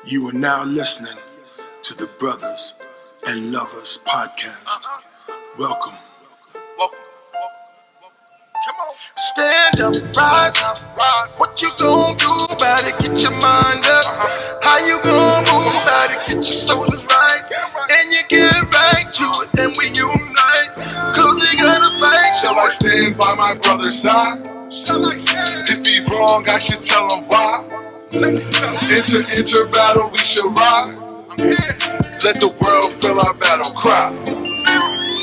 You are now listening to the Brothers and Lovers Podcast. Welcome. Come on. Stand up, rise up, rise. What you gonna do about it? Get your mind up. How you gonna move about it? Get your shoulders right. And you get right to it, and we unite. Cause we gotta fight. Shall I stand by my brother's side? If he's wrong, I should tell him why. Enter battle, we shall ride. Let the world feel our battle cry.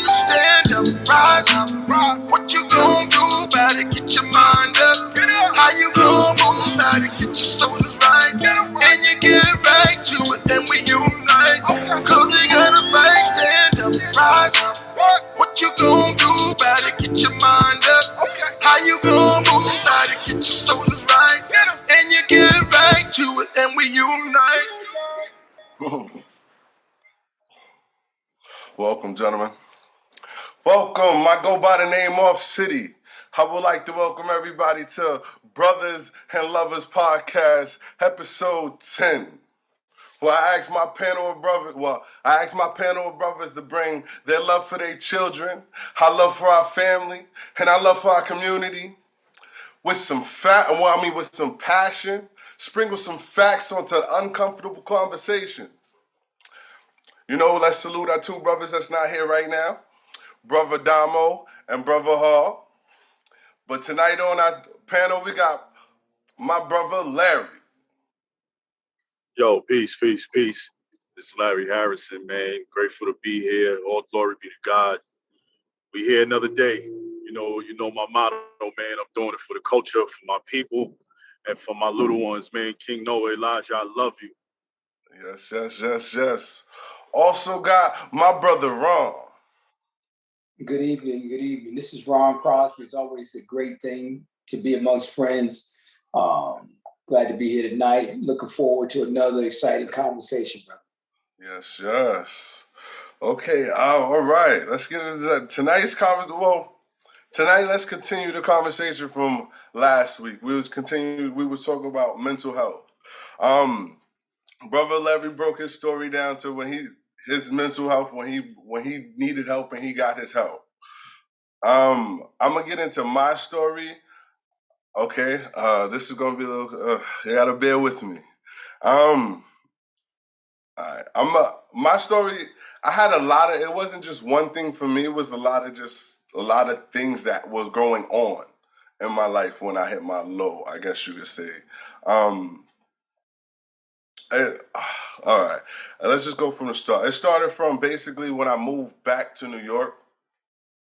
Stand up, rise up, rise. What you gonna do about it? Get your mind up. How you gonna move about it? Get your shoulders right. And you get right to it, and we unite. Cause we gotta fight. Stand up, rise up. What you gonna do about it? Get your mind up. How you gonna move about it? Get your shoulders right. And you get right to it, and we unite. Welcome, gentlemen. Welcome. I go by the name of City. I would like to welcome everybody to Brothers and Lovers Podcast, episode 10. Well, I asked my panel of brothers to bring their love for their children, our love for our family, and our love for our community with some with some passion, sprinkle some facts onto uncomfortable conversations. You know, let's salute our two brothers that's not here right now, Brother Damo and Brother Hall. But tonight on our panel, we got my brother Larry. Yo, peace. This is Larry Harrison, man. Grateful to be here. All glory be to God. We here another day. You know my motto, man. I'm doing it for the culture, for my people, and for my little ones, man. King Noah, Elijah, I love you. Yes. Also got my brother Ron. Good evening. This is Ron Crosby. It's always a great thing to be amongst friends. Glad to be here tonight. Looking forward to another exciting conversation, brother. Yes. Okay, all right. Let's get into that. Tonight's conversation. Well, tonight let's continue the conversation from last week. We was talking about mental health. Brother Larry broke his story down to his mental health when he needed help and he got his help. I'm gonna get into my story. Okay, this is gonna be a little. You gotta bear with me. My story. I had a lot of. It wasn't just one thing for me. It was a lot of things that was going on in my life when I hit my low, I guess you could say. All right, let's just go from the start. It started from basically when I moved back to New York.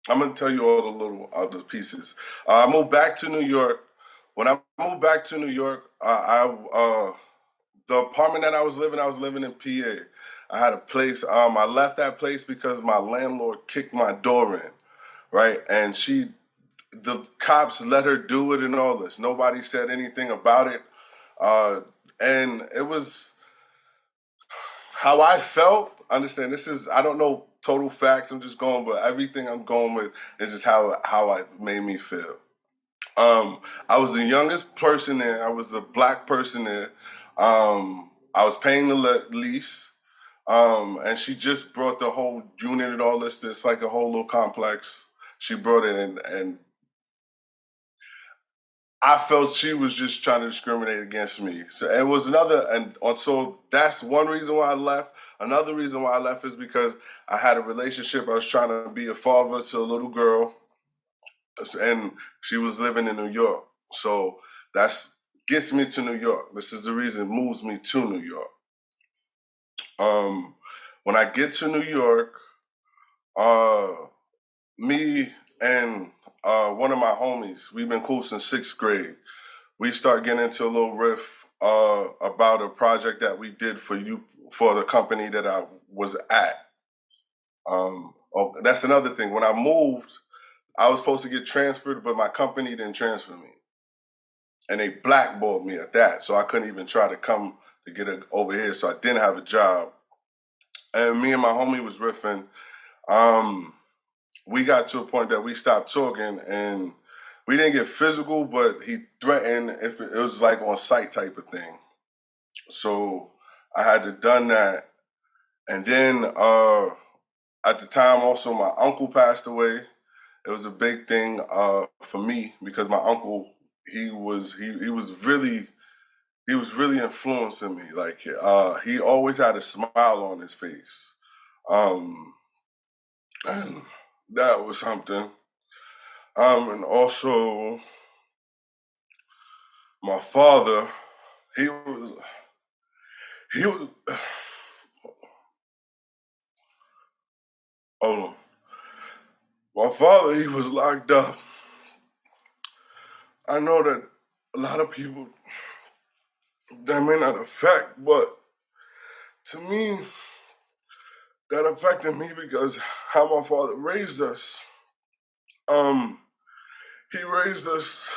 I'm gonna tell you all the little other pieces. I moved back to New York. When I moved back to New York, the apartment that I was living in PA. I had a place. I left that place because my landlord kicked my door in, right? And the cops let her do it and all this. Nobody said anything about it. And it was how I felt. Understand, I don't know total facts. I'm just going, but everything I'm going with is just how it made me feel. I was the youngest person there. I was the black person there. I was paying the lease. And she just brought the whole unit and all this. It's like a whole little complex. She brought it in, and I felt she was just trying to discriminate against me. So it was so that's one reason why I left. Another reason why I left is because I had a relationship. I was trying to be a father to a little girl, and she was living in New York. So that's gets me to New York. This is the reason it moves me to New York. When I get to New York, me and one of my homies, we've been cool since 6th grade. We start getting into a little riff about a project that we did for the company that I was at. That's another thing. When I moved, I was supposed to get transferred, but my company didn't transfer me. And they blackballed me at that. So I couldn't even try to come to get it over here. So I didn't have a job. And me and my homie was riffing. We got to a point that we stopped talking, and we didn't get physical, but he threatened if it was like on site type of thing. So I had to done that. And then at the time also my uncle passed away. It was a big thing for me because my uncle, he was really influencing me. Like he always had a smile on his face. And that was something. And also my father, he was oh, my father, he was locked up. I know that a lot of people, that may not affect, but to me, that affected me because how my father raised us. He raised us,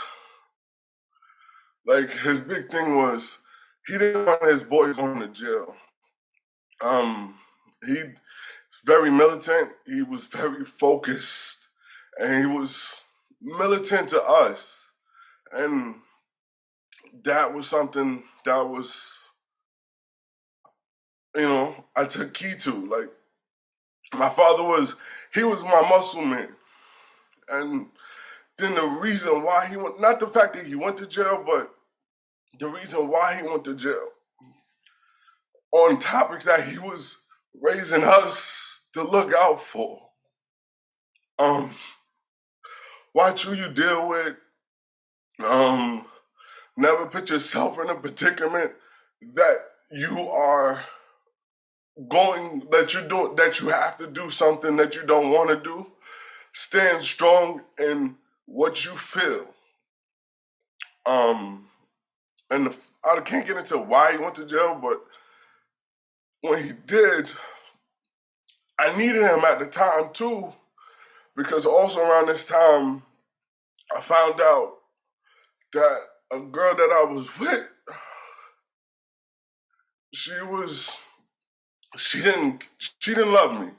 like, his big thing was he didn't want his boys going to jail. He was very militant. He was very focused, and he was militant to us. And that was something that was, I took key to. Like, my father he was my muscle man. And then the reason why he went, not the fact that he went to jail, but the reason why he went to jail on topics that he was raising us to look out for. Watch who you deal with. Never put yourself in a predicament that you are that you have to do something that you don't want to do. Stand strong in what you feel. And I can't get into why he went to jail, but when he did, I needed him at the time too, because also around this time, I found out that a girl that I was with, she didn't love me.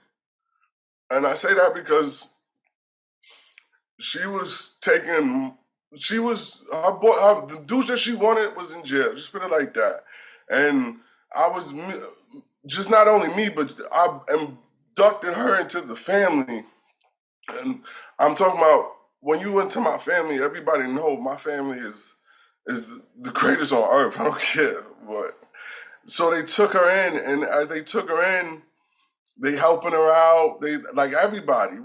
And I say that because the dudes that she wanted was in jail. Just put it like that. And I was, just not only me, but I inducted her into the family. And I'm talking about, when you went to my family, everybody know my family is the greatest on earth. I don't care. But so they took her in, and as they took her in, they helping her out. They, like, everybody.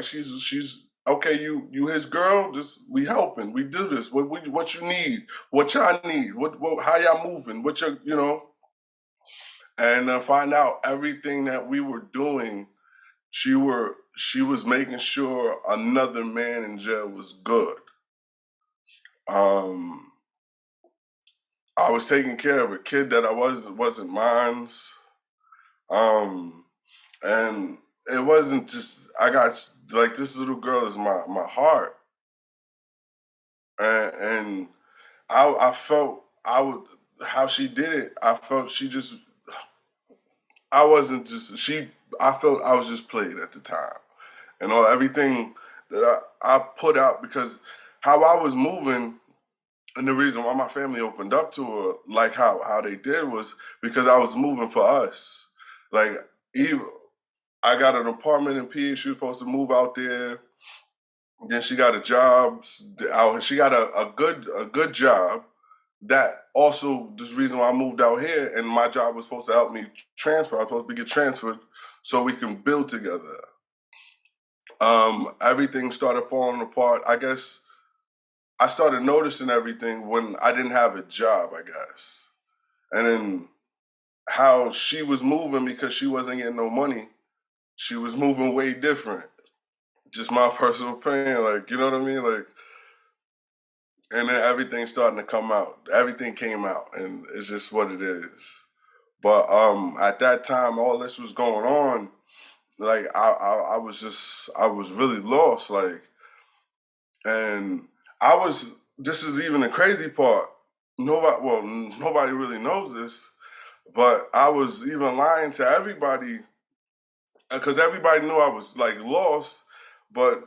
She's okay. You his girl. We helping. We do this. What you need? What y'all need? What how y'all moving? What and find out everything that we were doing. She was making sure another man in jail was good. I was taking care of a kid that wasn't mine's. And it wasn't just, I got, like, this little girl is my heart. And I felt how she did it, I felt I felt I was just played at the time. And everything that I put out, because how I was moving, and the reason why my family opened up to her, like how they did, was because I was moving for us. Like, even I got an apartment in PA. She was supposed to move out there. Then she got a job. She got a good job. That also this reason why I moved out here, and my job was supposed to help me transfer. I was supposed to get transferred so we can build together. Everything started falling apart. I guess I started noticing everything when I didn't have a job, I guess. And then how she was moving, because she wasn't getting no money, she was moving way different. Just my personal opinion, like, you know what I mean? Like, and then everything's starting to come out. Everything came out, and it's just what it is. But at that time, all this was going on. Like, I was really lost. Like, and I was. This is even the crazy part. Nobody really knows this, but I was even lying to everybody, because everybody knew I was, like, lost. But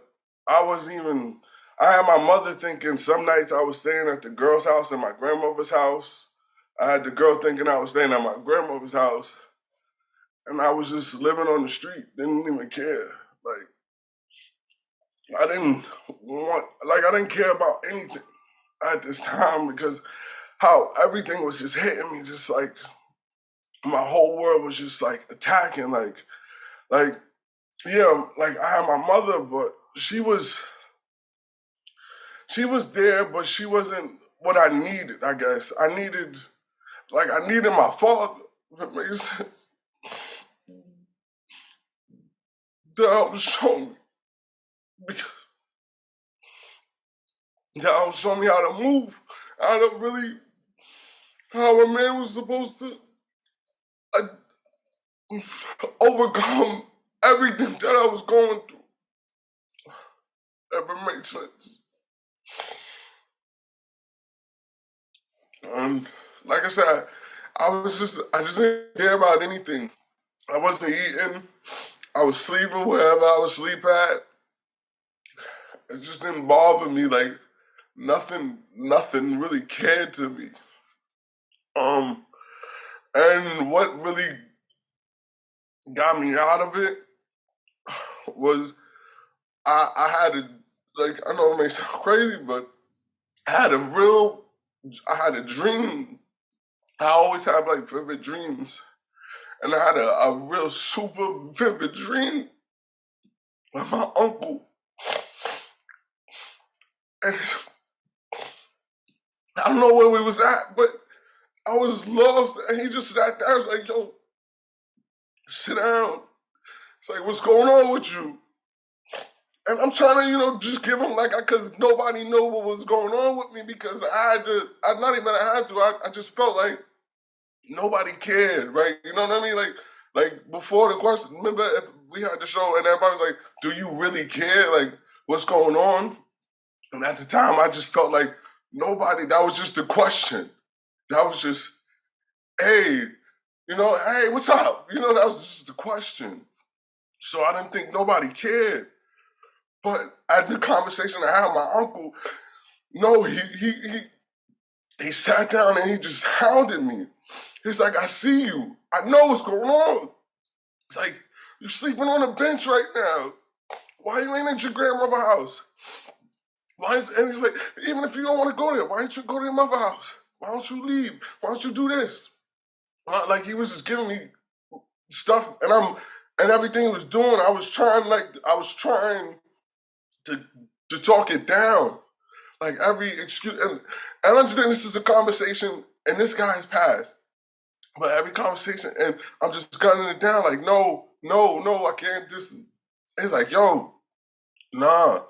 I was even. I had my mother thinking some nights I was staying at the girl's house and my grandmother's house. I had the girl thinking I was staying at my grandmother's house, and I was just living on the street. Didn't even care. Like I didn't care about anything at this time because how everything was just hitting me, just like my whole world was just like attacking. Yeah, like I had my mother, but she was there, but she wasn't what I needed. I guess I needed my father. If it makes sense, to help show me because y'all show me how to move, how a man was supposed to overcome everything that I was going through. If it makes sense. Like I said, I just didn't care about anything. I wasn't eating. I was sleeping wherever I was sleep at. It just didn't bother me. Like nothing really cared to me. And what really got me out of it was I had I know it may sound crazy, but I had a dream. I always have like vivid dreams. And I had a real super vivid dream with my uncle. And I don't know where we was at, but I was lost. And he just sat down. I was like, yo, sit down. It's like, what's going on with you? And I'm trying to, just give him because nobody knew what was going on with me because I just felt like nobody cared, right? You know what I mean? Like before the question, remember if we had the show and everybody was like, do you really care? Like, what's going on? And at the time, I just felt like that was just the question. That was just, hey, hey, what's up? That was just the question. So I didn't think nobody cared. But at the conversation I had with my uncle, no, he sat down and he just hounded me. He's like, I see you. I know what's going on. It's like, you're sleeping on a bench right now. Why you ain't at your grandmother's house? And he's like, even if you don't want to go there, why don't you go to your mother's house? Why don't you leave? Why don't you do this? Like he was just giving me stuff, and everything he was doing, I was trying to talk it down. Like every excuse, and I understand this is a conversation, and this guy has passed. But every conversation, and I'm just gunning it down, like, no, I can't just. It's like, yo, nah.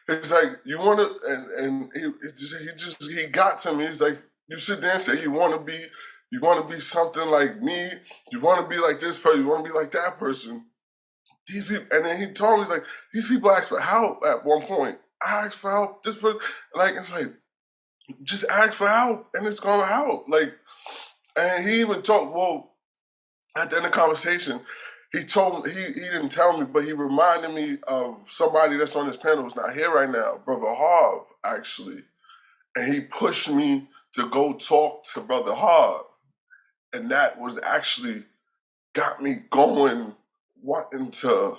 It's like you want to, and he got to me. He's like, you sit there and say you want to be something like me. You want to be like this person. You want to be like that person. These people, and then he told me, he's like, these people asked for help at one point. I asked for help. This person, it's like, just ask for help, and it's gonna help. And he even talked. Well, at the end of the conversation, he told me he didn't tell me, but he reminded me of somebody that's on this panel who's not here right now, Brother Harv, actually, and he pushed me to go talk to Brother Harv, and that was actually got me going, wanting to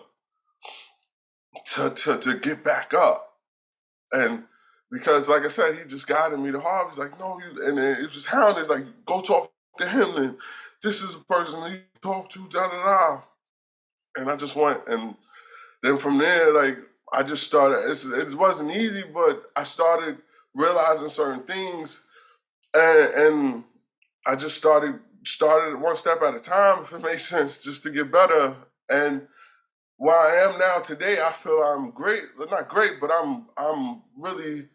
get back up. And because, like I said, he just guided me to Harvey. He's like, no, and then it was just hounding. It's like, go talk to him. And this is a person that you talk to, da-da-da. And I just went. And then from there, I just started. It wasn't easy, but I started realizing certain things. And I just started one step at a time, if it makes sense, just to get better. And where I am now today, I feel I'm great. Not great, but I'm really,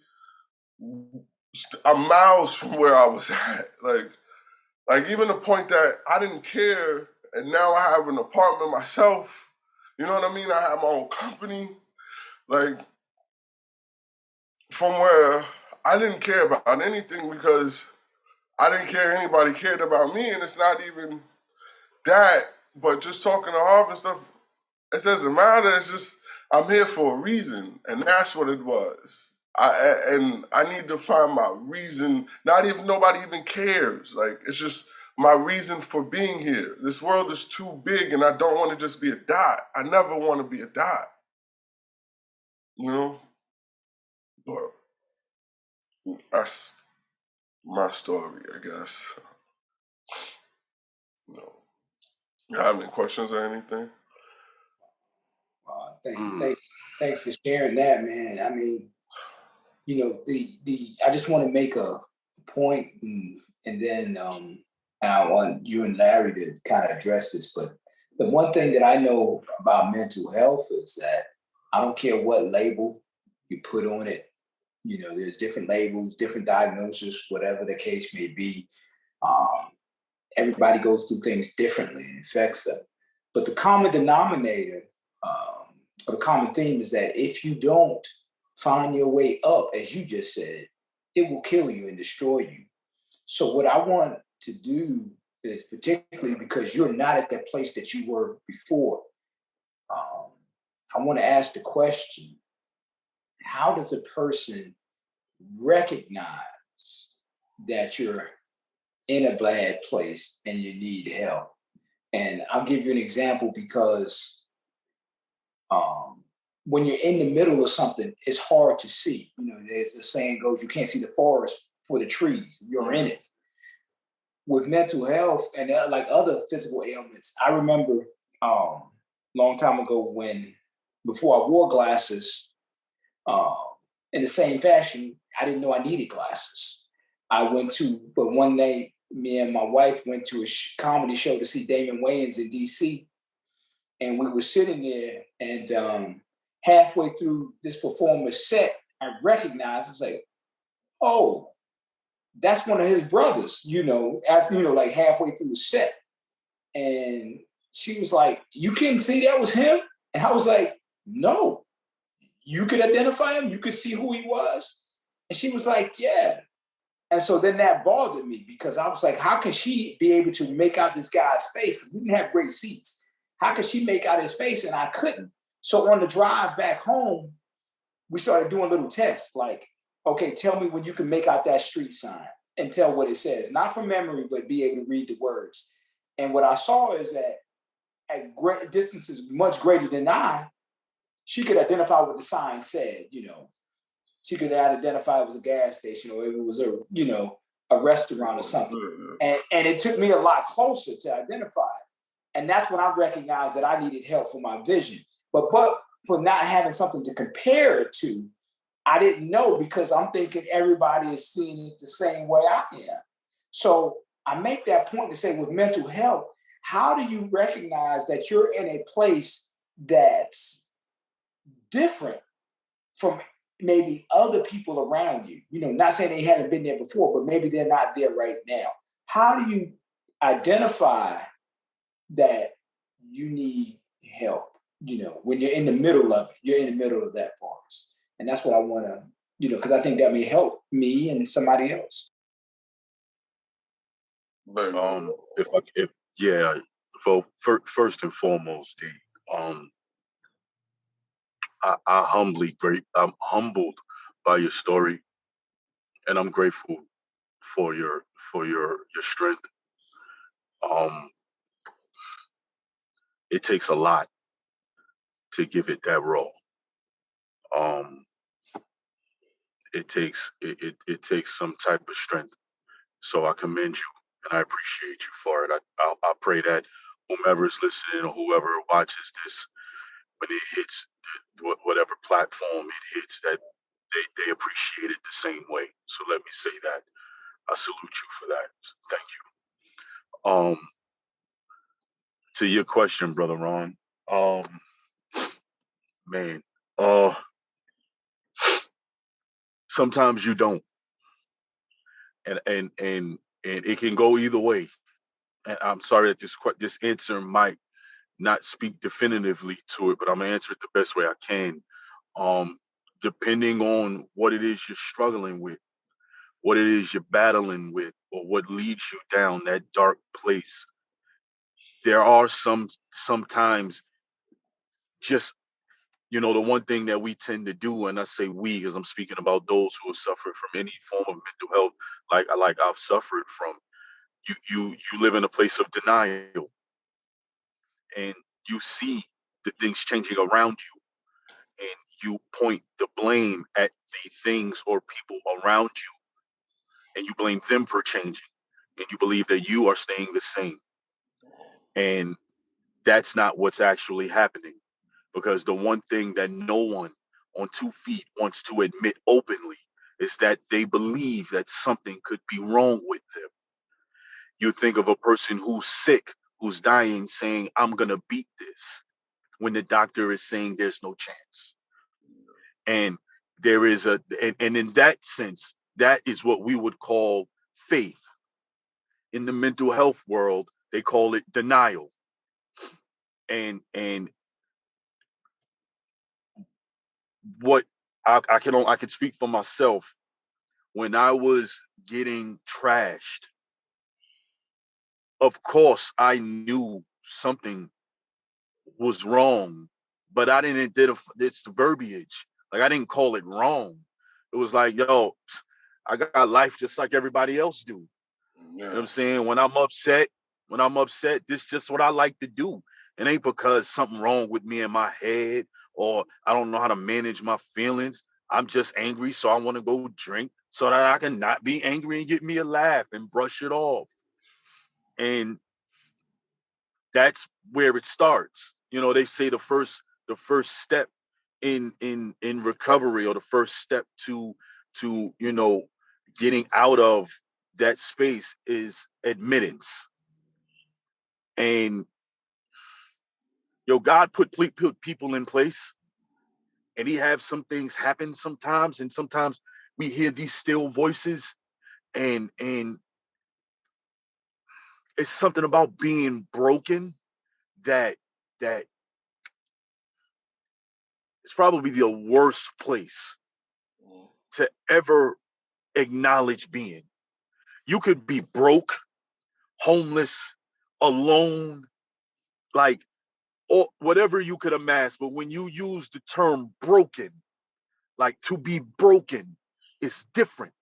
I'm miles from where I was at. Like even the point that I didn't care, and now I have an apartment myself. You know what I mean? I have my own company. Like from where I didn't care about anything because I didn't care anybody cared about me, and it's not even that. But just talking to Harv and stuff, it doesn't matter. It's just I'm here for a reason, and that's what it was. I need to find my reason. Not even nobody even cares. Like, it's just my reason for being here. This world is too big, and I don't want to just be a dot. I never want to be a dot. You know, but that's my story, I guess. You know, you have any questions or anything? Thanks for sharing that, man. I mean, you know, I just want to make a point, and then I want you and Larry to kind of address this. But the one thing that I know about mental health is that I don't care what label you put on it. You know, there's different labels, different diagnoses, whatever the case may be. Everybody goes through things differently and affects them. But the common denominator, or the common theme, is that if you don't find your way up, as you just said, it will kill you and destroy you. So what I want to do is, particularly because you're not at that place that you were before, I want to ask the question, how does a person recognize that you're in a bad place and you need help? And I'll give you an example because when you're in the middle of something, it's hard to see. You know, there's a saying goes, you can't see the forest for the trees. You're in it. With mental health and like other physical ailments, I remember long time ago before I wore glasses, in the same fashion, I didn't know I needed glasses. But one day, me and my wife went to a comedy show to see Damon Wayans in DC. And we were sitting there, and halfway through this performer's set, I recognized, I was like, oh, that's one of his brothers, like halfway through the set. And she was like, you couldn't see that was him? And I was like, no. You could identify him? You could see who he was? And she was like, yeah. And so then that bothered me because I was like, how can she be able to make out this guy's face? Because we didn't have great seats. How could she make out his face and I couldn't? So on the drive back home, we started doing little tests like, okay, tell me when you can make out that street sign and tell what it says. Not from memory, but be able to read the words. And what I saw is that at great distances much greater than she could identify what the sign said, She could identify it was a gas station or if it was a restaurant or something. And it took me a lot closer to identify it. And that's when I recognized that I needed help for my vision. But for not having something to compare it to, I didn't know because I'm thinking everybody is seeing it the same way I am. So I make that point to say with mental health, how do you recognize that you're in a place that's different from maybe other people around you? Not saying they haven't been there before, but maybe they're not there right now. How do you identify that you need help? When you're in the middle of it, you're in the middle of that forest. And that's what I want to, because I think that may help me and somebody else. So first and foremost, I'm humbled by your story, and I'm grateful for your strength. It takes a lot to give it that raw. It takes some type of strength. So I commend you and I appreciate you for it. I pray that whomever is listening or whoever watches this, when it hits whatever platform it hits, that they appreciate it the same way. So let me say that. I salute you for that. Thank you. To your question, Brother Ron, man, sometimes you don't. And it can go either way. And I'm sorry that this answer might not speak definitively to it, but I'm gonna answer it the best way I can. Depending on what it is you're struggling with, what it is you're battling with, or what leads you down that dark place, there are sometimes just the one thing that we tend to do, and I say we because I'm speaking about those who have suffered from any form of mental health, like I've suffered from. You live in a place of denial, and you see the things changing around you, and you point the blame at the things or people around you, and you blame them for changing, and you believe that you are staying the same, and that's not what's actually happening. Because the one thing that no one on 2 feet wants to admit openly is that they believe that something could be wrong with them. You think of a person who's sick, who's dying, saying, I'm going to beat this, when the doctor is saying there's no chance. And there is and in that sense, that is what we would call faith. In the mental health world, they call it denial. And what I can speak for myself. When I was getting trashed, of course I knew something was wrong, but I didn't identify. It's the verbiage. Like, I didn't call it wrong. It was like, yo, I got life just like everybody else do. You know what I'm saying? When I'm upset, this is just what I like to do. It ain't because something wrong with me in my head, or I don't know how to manage my feelings. I'm just angry, so I want to go drink so that I can not be angry and get me a laugh and brush it off. And that's where it starts. They say the first step in recovery, or the first step to getting out of that space, is admittance. And God put people in place, and he have some things happen sometimes, and sometimes we hear these still voices, and it's something about being broken that that is probably the worst place to ever acknowledge being. You could be broke, homeless, alone, like, or whatever you could amass, but when you use the term broken, like, to be broken is different,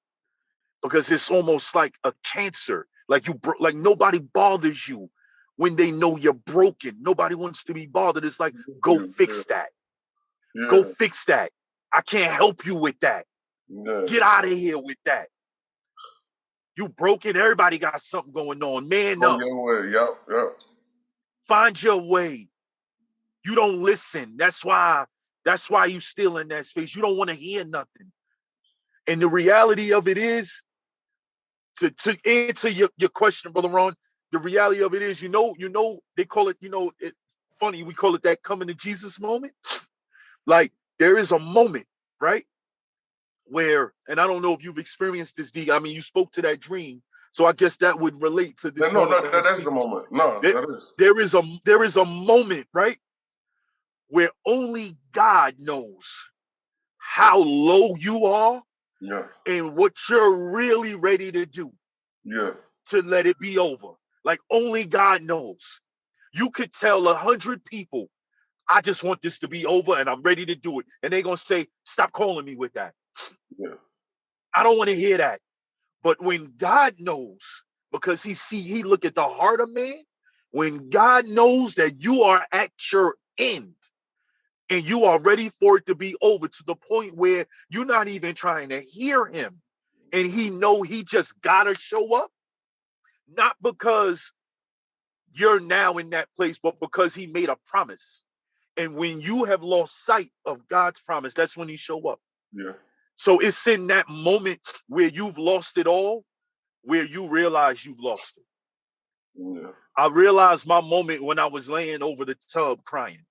because it's almost like a cancer. Like, like, nobody bothers you when they know you're broken. Nobody wants to be bothered. It's like, go fix that. Go Yeah. fix that. I can't help you with that. Yeah. Get out of here with that. You broken. Everybody got something going on. Man Go up. your way. Yep. Find your way. You don't listen. That's why you still in that space. You don't want to hear nothing. And the reality of it is, to answer your question, Brother Ron, the reality of it is, they call it, funny, we call it that coming to Jesus moment. Like, there is a moment, right? Where, and I don't know if you've experienced this, D. I mean, you spoke to that dream, so I guess that would relate to this moment that I'm That's the speaking to. moment. No, There, that is. there is a moment, right, where only God knows how low you are, Yeah. and what you're really ready to do Yeah. to let it be over. Like, only God knows. You could tell 100 people, I just want this to be over and I'm ready to do it. And they're going to say, stop calling me with that. Yeah. I don't want to hear that. But when God knows, because he look at the heart of man, when God knows that you are at your end, and you are ready for it to be over, to the point where you're not even trying to hear him, and he know he just gotta show up, not because you're now in that place, but because he made a promise. And when you have lost sight of God's promise, that's when he show up. Yeah. So it's in that moment where you've lost it all, where you realize you've lost it. Yeah. I realized my moment when I was laying over the tub crying.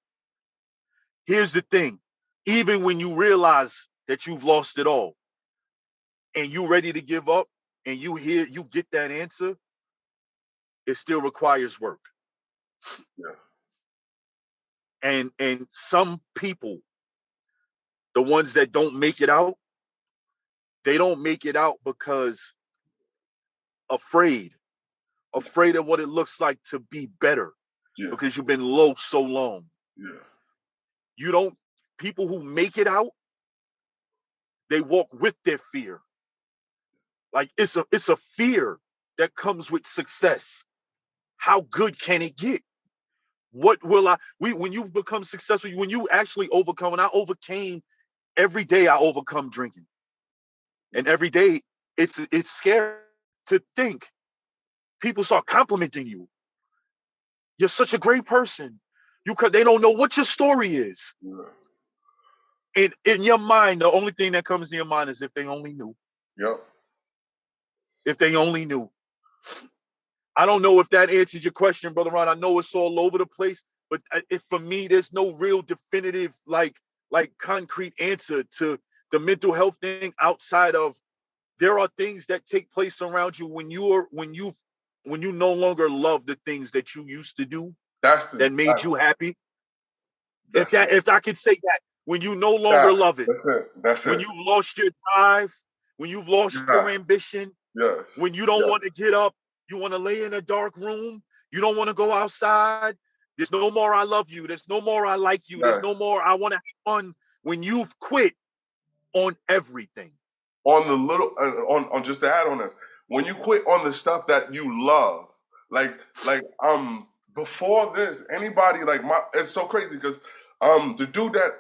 Here's the thing. Even when you realize that you've lost it all, and you ready to give up, and you get that answer, it still requires work. Yeah. And some people, the ones that don't make it out, they don't make it out because afraid of what it looks like to be better, Yeah. because you've been low so long. Yeah. You don't people who make it out, they walk with their fear. Like it's a fear that comes with success. How good can it get? What will when you become successful, when you actually overcome, when I overcame, every day I overcome drinking. And every day it's scary to think people start complimenting you. You're such a great person. They don't know what your story is. In your mind, the only thing that comes to your mind is if they only knew. Yep. If they only knew. I don't know if that answers your question, Brother Ron. I know it's all over the place, but if for me, there's no real definitive, like concrete answer to the mental health thing outside of there are things that take place around you when you no longer love the things that you used to do that made you happy. If I could say that, when you no longer love it, that's it. That's when it. you've lost your drive, when you've lost your ambition, Yes. when you don't want to get up, you want to lay in a dark room, you don't want to go outside. There's no more I love you. There's no more I like you. There's no more I want to have fun. When you've quit on everything. On the little, on just to add on this, when you quit on the stuff that you love, like before this, anybody it's so crazy because the dude that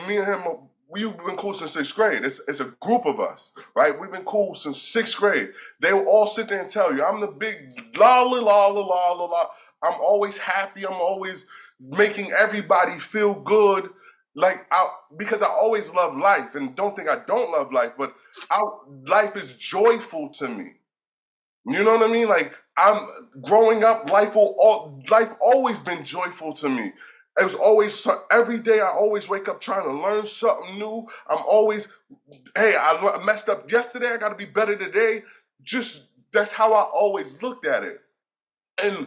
me and him, we've been cool since 6th grade. It's a group of us, right? We've been cool since 6th grade. They will all sit there and tell you, I'm the big la la la la la la la. I'm always happy. I'm always making everybody feel good. Because I always love life, and don't think I don't love life, but life is joyful to me. You know what I mean? Like, I'm growing up, life always been joyful to me. It was always every day. I always wake up trying to learn something new. I'm always, hey, I messed up yesterday. I got to be better today. Just that's how I always looked at it. And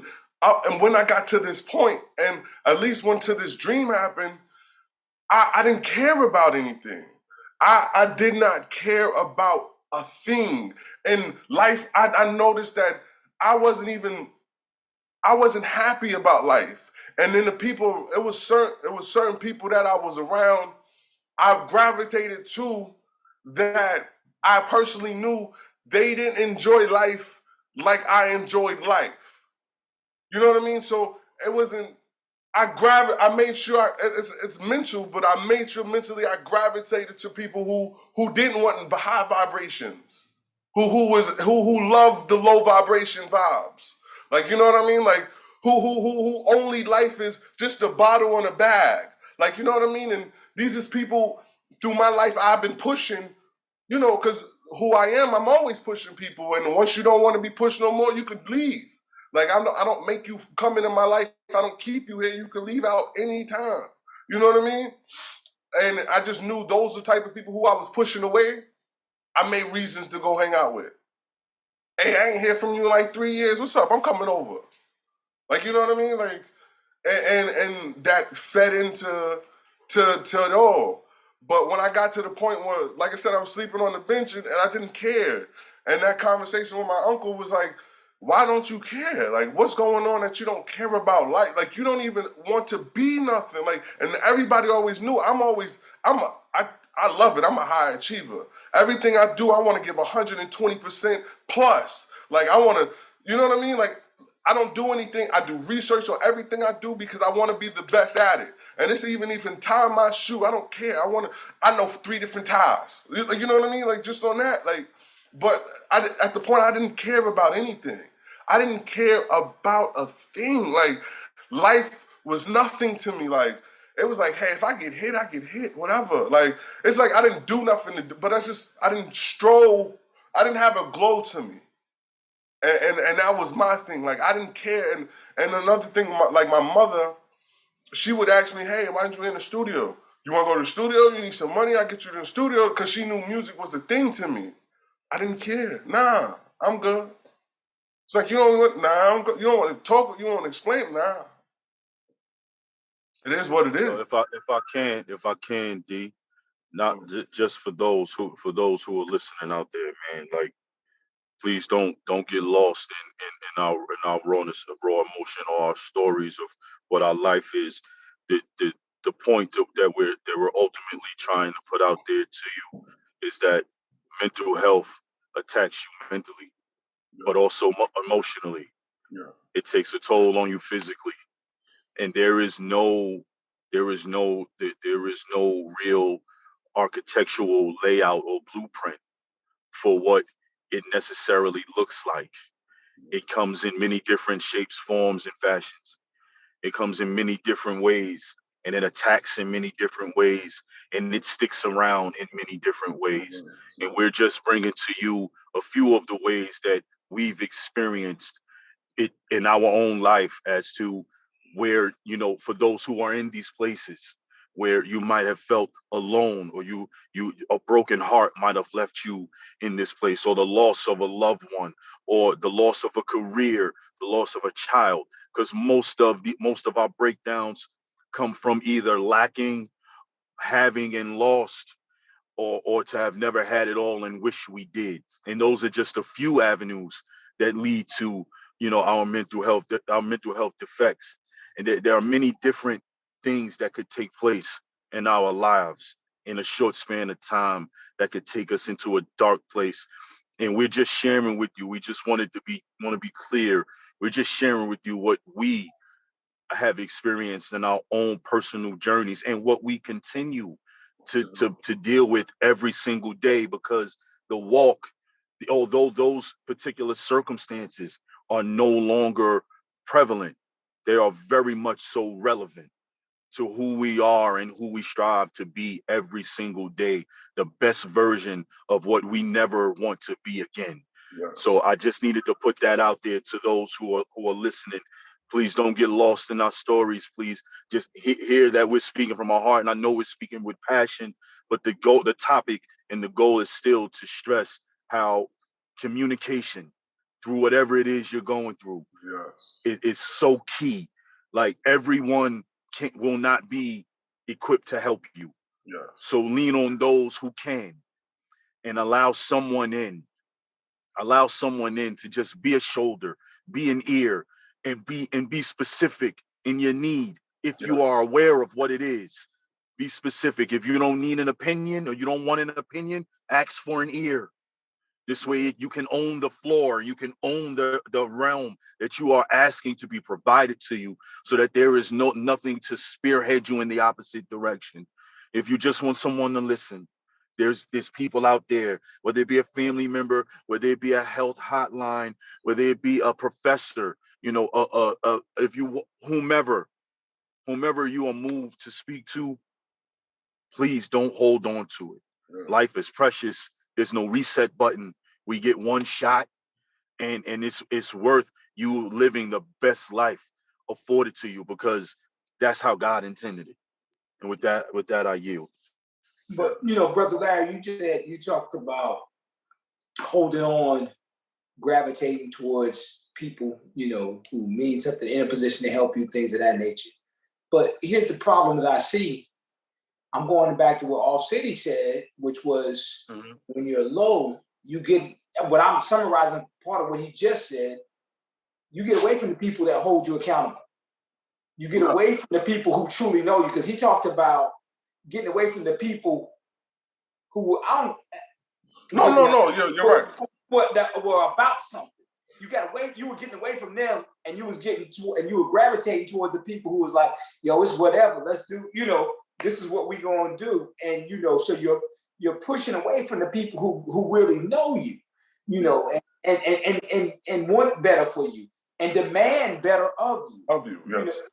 when I got to this point, and at least when to this dream happened, I didn't care about anything. I did not care about a thing. In life, I noticed that I wasn't happy about life. And then it was certain people that I was around, I gravitated to, that I personally knew they didn't enjoy life like I enjoyed life. You know what I mean? So it wasn't, I made sure it's mental, but I made sure mentally I gravitated to people who didn't want the high vibrations, who loved the low vibration vibes. Like, you know what I mean? Like who only life is just a bottle and a bag. Like, you know what I mean? And these is people through my life I've been pushing, because who I am, I'm always pushing people. And once you don't want to be pushed no more, you could leave. Like, I don't make you come into my life. I don't keep you here. You can leave out anytime. You know what I mean? And I just knew those are the type of people who I was pushing away. I made reasons to go hang out with. Hey, I ain't hear from you in like 3 years. What's up? I'm coming over. Like, you know what I mean? Like, and that fed into it all. But when I got to the point where, like I said, I was sleeping on the bench and I didn't care. And that conversation with my uncle was like, why don't you care? Like, what's going on that you don't care about life? Like, you don't even want to be nothing. Like, and everybody always knew I love it. I'm a high achiever. Everything I do, I want to give 120% plus. Like, I want to, you know what I mean? Like, I don't do anything. I do research on everything I do because I want to be the best at it. And it's even tie my shoe. I don't care. I know 3 different ties. You know what I mean? Like, just on that. Like, but at the point I didn't care about anything. I didn't care about a thing. Like, life was nothing to me. Like, it was like, hey, if I get hit, I get hit. Whatever. Like, it's like I didn't do nothing. But I didn't stroll. I didn't have a glow to me. And that was my thing. Like, I didn't care. And another thing, like my mother, she would ask me, hey, why aren't you in the studio? You want to go to the studio? You need some money? I'll get you to the studio. Because she knew music was a thing to me. I didn't care. Nah, I'm good. It's like, you don't want, nah, I'm good. You don't want to talk, you don't want to explain, nah. It is what it is. If I can, D, not just for those who are listening out there, man, like, please don't get lost in our rawness of raw emotion or our stories of what our life is. the point that we're ultimately trying to put out there to you is that mental health attacks you mentally, but also emotionally. Yeah. It takes a toll on you physically, and there is no real architectural layout or blueprint for what it necessarily looks like. It comes in many different shapes, forms, and fashions. It comes in many different ways, and it attacks in many different ways, and it sticks around in many different ways. And we're just bringing to you a few of the ways that we've experienced it in our own life, as to where, for those who are in these places where you might have felt alone, or you a broken heart might have left you in this place, or the loss of a loved one, or the loss of a career, the loss of a child, because most of our breakdowns come from either lacking, having, and lost, or to have never had it all and wish we did. And those are just a few avenues that lead to, our mental health defects. And there are many different things that could take place in our lives in a short span of time that could take us into a dark place. And we're just sharing with you. We just want to be clear. We're just sharing with you what we have experienced in our own personal journeys, and what we continue to deal with every single day, because the walk, although those particular circumstances are no longer prevalent, they are very much so relevant to who we are and who we strive to be every single day, the best version of what we never want to be again. Yes. So I just needed to put that out there to those who are listening. Please don't get lost in our stories. Please just hear that we're speaking from our heart, and I know we're speaking with passion. But the topic, and the goal is still to stress how communication through whatever it is you're going through is so key. Like, everyone will not be equipped to help you. Yes. So lean on those who can, and allow someone in to just be a shoulder, be an ear, and be specific in your need. If you are aware of what it is, be specific. If you don't need an opinion, or you don't want an opinion, ask for an ear. This way you can own the floor, you can own the realm that you are asking to be provided to you, so that there is nothing to spearhead you in the opposite direction. If you just want someone to listen, there's people out there, whether it be a family member, whether it be a health hotline, whether it be a professor, if you whomever you are moved to speak to, please don't hold on to it. Yes. Life is precious. There's no reset button. We get one shot, and it's worth you living the best life afforded to you, because that's how God intended it. And with that, I yield. But Brother Larry, you talked about holding on, gravitating towards people, who mean something, in a position to help you, things of that nature. But here's the problem that I see. I'm going back to what All City said, which was, when you're low, you get, what I'm summarizing part of what he just said, you get away from the people that hold you accountable. You get away from the people who truly know you, because he talked about getting away from the people who No, you're right. That were about something. You were getting away from them, and you were gravitating towards the people who was like, yo, it's whatever. Let's do, this is what we gonna do. And so you're pushing away from the people who really know you, and want better for you and demand better of you. Of you,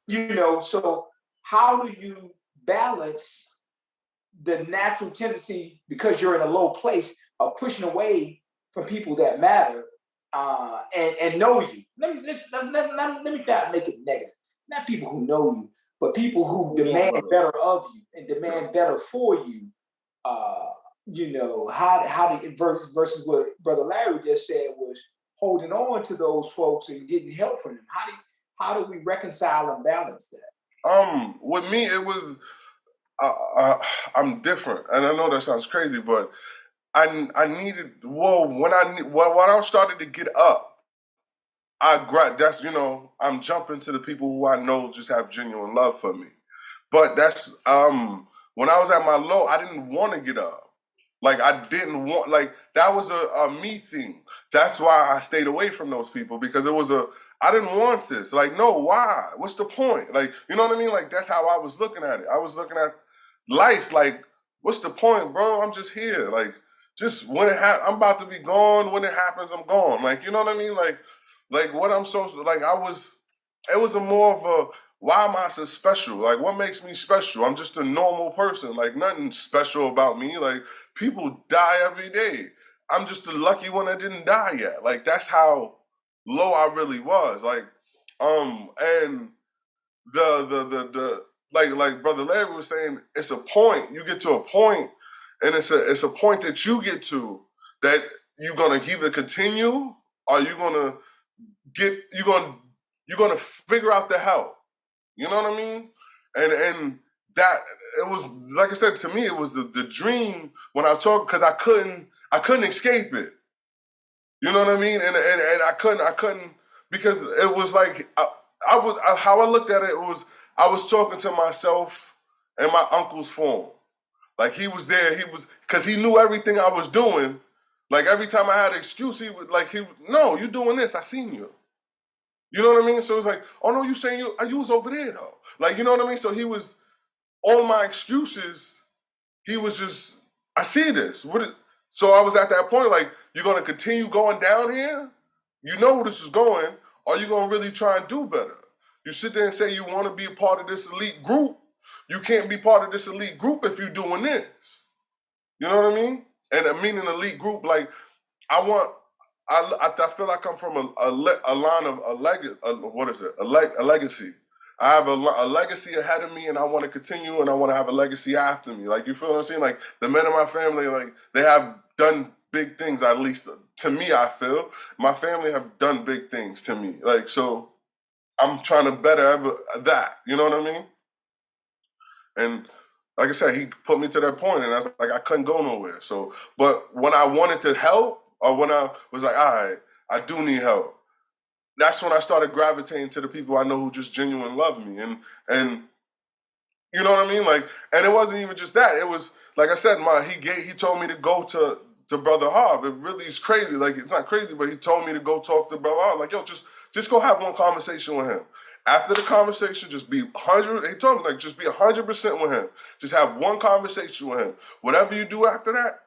yes. So how do you balance the natural tendency, because you're in a low place, of pushing away from people that matter and know you? Let me not make it negative. Not people who know you, but people who demand better of you and demand better for you. How the versus what Brother Larry just said was holding on to those folks and getting help from them. How do we reconcile and balance that? With me, it was I'm different, and I know that sounds crazy, but I needed. Well, when I started to get up, I'm jumping to the people who I know just have genuine love for me. But that's when I was at my low, I didn't want to get up. Like I didn't want, like that was a me thing. That's why I stayed away from those people, because I didn't want this. Like, no, why? What's the point? Like, you know what I mean? Like that's how I was looking at it. I was looking at life like, what's the point, bro? I'm just here. Like, just when I'm about to be gone. When it happens, I'm gone. Like, you know what I mean? Like what I'm so like. It was a more of a, why am I so special? Like, what makes me special? I'm just a normal person. Like, nothing special about me. Like, people die every day. I'm just the lucky one that didn't die yet. Like, that's how low I really was. Like, and the like Brother Larry was saying, it's a point. You get to a point, and it's a point that you get to that you're gonna either continue, or you're gonna figure out the help. You know what I mean? And that, it was, like I said, to me, it was the dream when I was talking, because I couldn't escape it. You know what I mean? And I couldn't, because it was like how I looked at it was, I was talking to myself in my uncle's form. Like, he was there, because he knew everything I was doing. Like, every time I had an excuse, no, you doing this, I seen you. You know what I mean? So it's like, oh no, you saying you was over there though. Like, you know what I mean? So he was, all my excuses, he was just, I see this. So I was at that point, like, you're gonna continue going down here? You know where this is going, or you gonna really try and do better? You sit there and say you wanna be a part of this elite group. You can't be part of this elite group if you're doing this. You know what I mean? And I mean an elite group, like, I feel like I'm from a line of a legacy. I have a legacy ahead of me, and I want to continue, and I want to have a legacy after me. Like, you feel what I'm saying? Like, the men in my family, like, they have done big things. At least to me, I feel my family have done big things to me. Like, so I'm trying to better that. You know what I mean? And like I said, he put me to that point, and I was like, I couldn't go nowhere. So, but when I wanted to help, or when I was like, all right, I do need help, that's when I started gravitating to the people I know who just genuinely love me. And you know what I mean? Like, and it wasn't even just that. It was, like I said, he told me to go to Brother Harb. It really is crazy. Like, it's not crazy, but he told me to go talk to Brother Harb. Like, yo, just go have one conversation with him. After the conversation, just be 100. He told me, like, just be 100% with him. Just have one conversation with him. Whatever you do after that,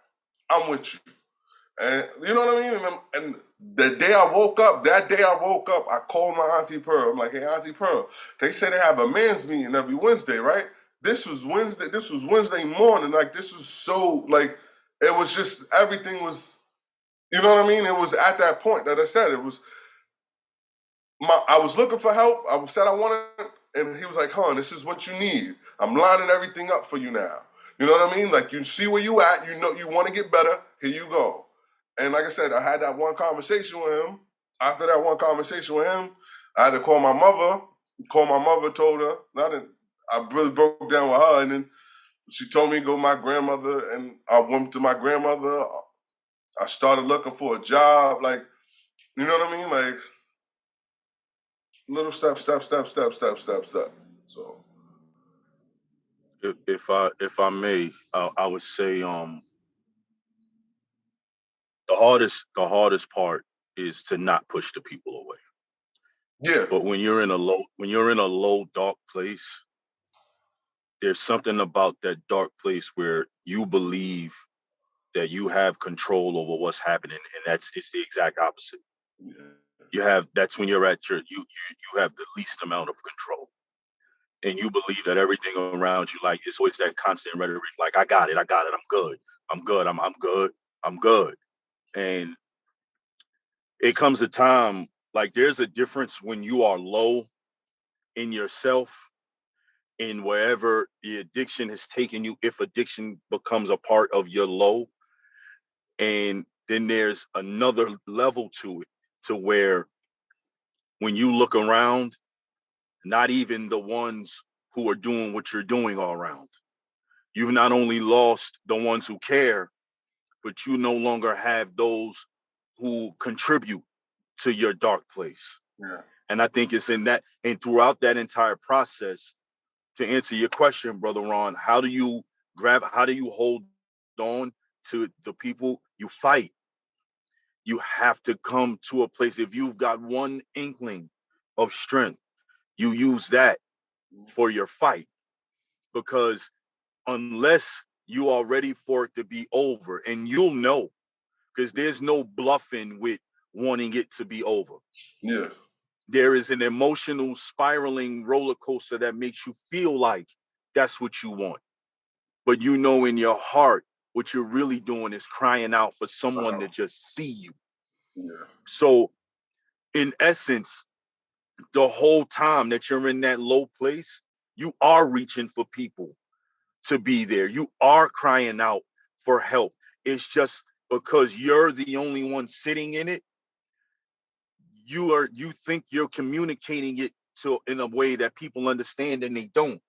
I'm with you. And you know what I mean? And the day I woke up, I called my Auntie Pearl. I'm like, hey, Auntie Pearl, they say they have a men's meeting every Wednesday, right? This was Wednesday morning. Like, this was so, like, it was just, everything was, you know what I mean? It was at that point that I said, it was, I was looking for help. I said I wanted, and he was like, this is what you need. I'm lining everything up for you now. You know what I mean? Like, you see where you at. You know you want to get better. Here you go. And like I said, I had that one conversation with him. After that one conversation with him, I had to call my mother. Told her. I really broke down with her, and then she told me to go to my grandmother, and I went to my grandmother. I started looking for a job. Like, you know what I mean? Like, little step. So, if I may, I would say the hardest part is to not push the people away. yeah. But when you're in a low dark place, there's something about that dark place where you believe that you have control over what's happening, and it's the exact opposite. That's when you're at you have the least amount of control, and you believe that everything around you, like, it's always that constant rhetoric, like, I got it, I'm good, I'm good, I'm good. And it comes a time, like, there's a difference when you are low in yourself, in wherever the addiction has taken you, if addiction becomes a part of your low. And then there's another level to it, to where when you look around, not even the ones who are doing what you're doing are around. You've not only lost the ones who care, but you no longer have those who contribute to your dark place. Yeah. And I think it's in that, and throughout that entire process, to answer your question, Brother Ron, how do you hold on to the people you fight? You have to come to a place, if you've got one inkling of strength, you use that for your fight, because unless you are ready for it to be over, and you'll know, because there's no bluffing with wanting it to be over. Yeah. There is an emotional spiraling roller coaster that makes you feel like that's what you want. But you know in your heart, what you're really doing is crying out for someone to just see you. Yeah. So, in essence, the whole time that you're in that low place, you are reaching for people to be there. You are crying out for help. It's just because you're the only one sitting in it, you think you're communicating it to in a way that people understand, and they don't.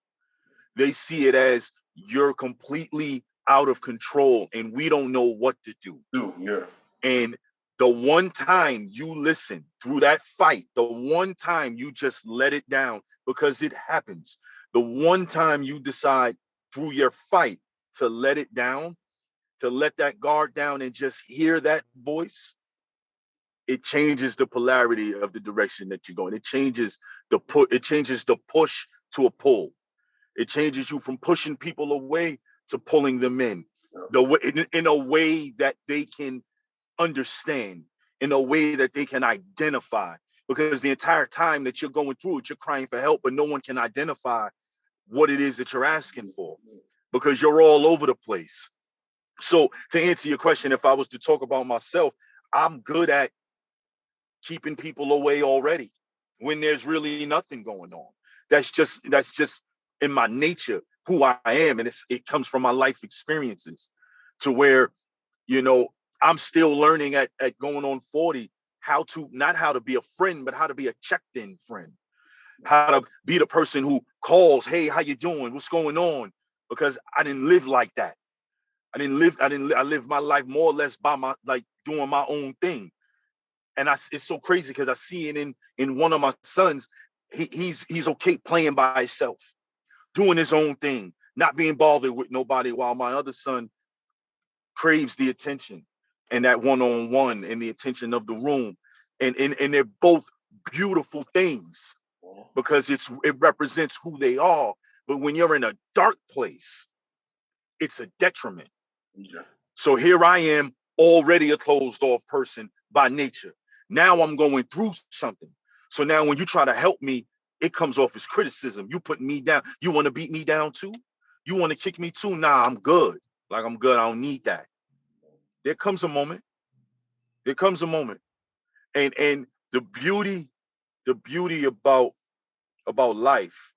They see it as you're completely out of control and we don't know what to do. Yeah. And the one time you listen through that fight, the one time you just let it down, because it happens, the one time you decide through your fight to let it down, to let that guard down and just hear that voice, it changes the polarity of the direction that you're going. It changes the push to a pull. It changes you from pushing people away to pulling them in. The way in a way that they can understand, in a way that they can identify. Because the entire time that you're going through it, you're crying for help, but no one can identify what it is that you're asking for, because you're all over the place. So to answer your question, if I was to talk about myself, I'm good at keeping people away already when there's really nothing going on. That's just in my nature who I am, and it comes from my life experiences, to where, you know, I'm still learning at going on 40 how to, not how to be a friend, but how to be a checked-in friend, how to be the person who calls, hey, how you doing, what's going on, because I didn't live like that. I lived my life more or less by my, like, doing my own thing. And it's so crazy because I see it in one of my sons. He's okay playing by himself, doing his own thing, not being bothered with nobody, while my other son craves the attention and that one-on-one and the attention of the room. And they're both beautiful things, because it represents who they are. But when you're in a dark place, it's a detriment. Yeah. So here I am, already a closed off person by nature. Now I'm going through something. So now when you try to help me, it comes off as criticism. You putting me down. You want to beat me down too? You want to kick me too? Nah, I'm good. Like, I'm good. I don't need that. There comes a moment. There comes a moment. And the beauty about life,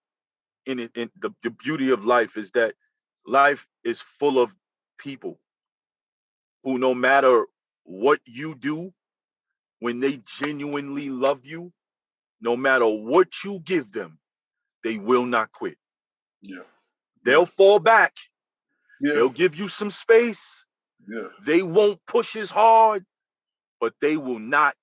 in the beauty of life is that life is full of people who, no matter what you do, when they genuinely love you, no matter what you give them, they will not quit. Yeah. They'll fall back. Yeah. They'll give you some space. Yeah. They won't push as hard, but they will not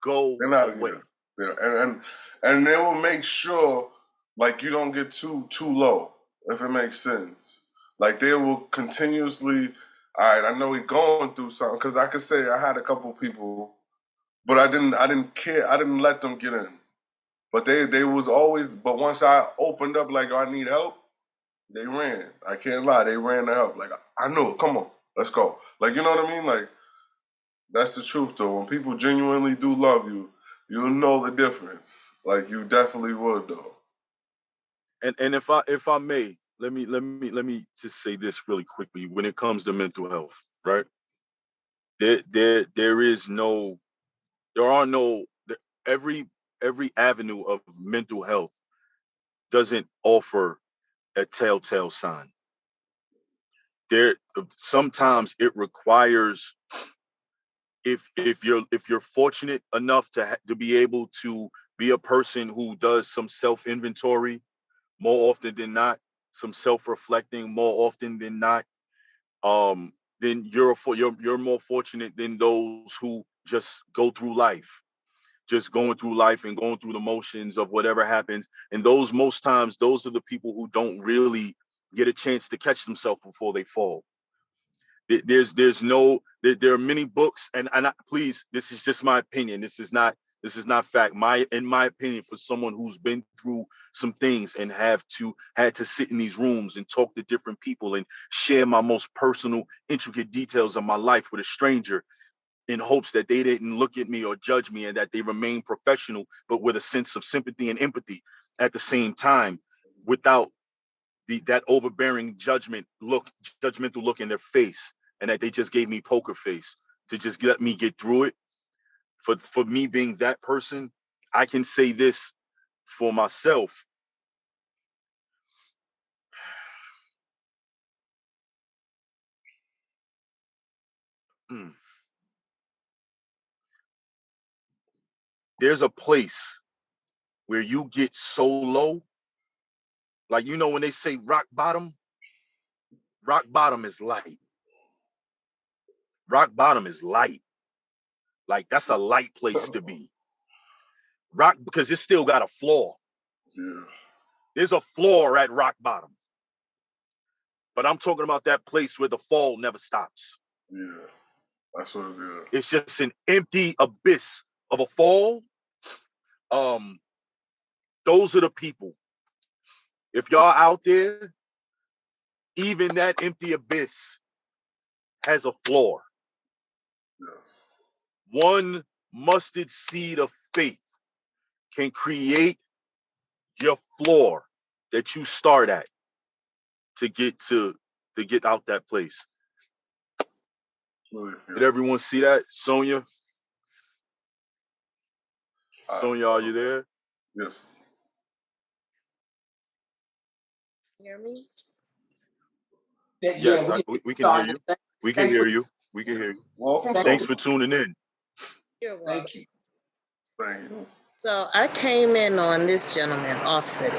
go They're not. away. Yeah. Yeah. And they will make sure, like, you don't get too low, if it makes sense. Like, they will continuously. All right, I know we're going through something, because I could say I had a couple people, but I didn't care. I didn't let them get in. But they was always. But once I opened up, like, I need help, they ran. I can't lie, they ran to help. Like, I know it. Come on, let's go. Like, you know what I mean? Like, that's the truth, though. When people genuinely do love you, you'll know the difference. Like, you definitely would, though. And if I may, let me just say this really quickly. When it comes to mental health, right? There is no, there are no, every every avenue of mental health doesn't offer a telltale sign. There sometimes it requires, if you're fortunate enough to be able to be a person who does some self inventory more often than not, some self reflecting more often than not, then you're more fortunate than those who just go through life. just going through life and going through the motions of whatever happens. And those most times, those are the people who don't really get a chance to catch themselves before they fall. There are many books, and please, this is just my opinion. This is not fact. In my opinion, for someone who's been through some things and had to sit in these rooms and talk to different people and share my most personal, intricate details of my life with a stranger, in hopes that they didn't look at me or judge me, and that they remain professional, but with a sense of sympathy and empathy at the same time, without that overbearing judgmental look in their face, and that they just gave me poker face to just let me get through it. For me being that person, I can say this for myself. There's a place where you get so low, like, when they say rock bottom is light. Rock bottom is light. Like, that's a light place to be. Because it's still got a floor. Yeah. There's a floor at rock bottom. But I'm talking about that place where the fall never stops. Yeah, that's what it is. It's just an empty abyss of a fall. Those are the people. If y'all out there, even that empty abyss has a floor. Yes. One mustard seed of faith can create your floor that you start at to get out that place. Really, Did everyone see that? Sonia? Sonia, are you there? Yes. Hear me? Yes, we can hear you. We can hear you. We can hear you. Welcome. Thanks for tuning in. You're welcome. Thank you. So I came in on this gentleman off city.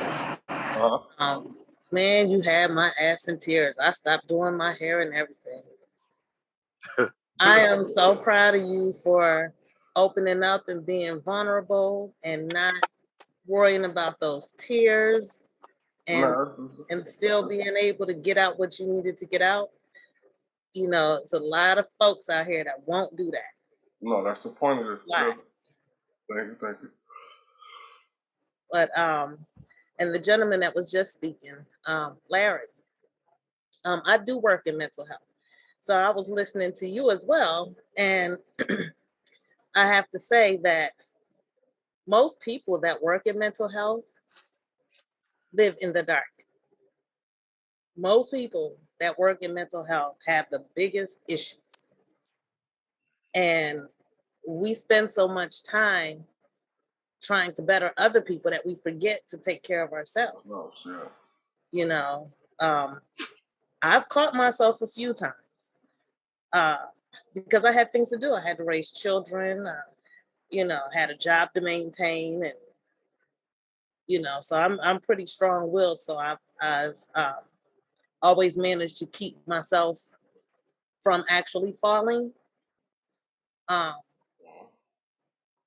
Man, you had my ass in tears. I stopped doing my hair and everything. I am so proud of you for opening up and being vulnerable and not worrying about those tears and still being able to get out what you needed to get out. It's a lot of folks out here that won't do that. No, that's the point of it. Why? Thank you. But and the gentleman that was just speaking, Larry, I do work in mental health. So I was listening to you as well. And I have to say that most people that work in mental health live in the dark. Most people that work in mental health have the biggest issues. And we spend so much time trying to better other people that we forget to take care of ourselves. Oh, yeah. I've caught myself a few times because I had things to do. I had to raise children, had a job to maintain, and so I'm pretty strong-willed. So I've always managed to keep myself from actually falling.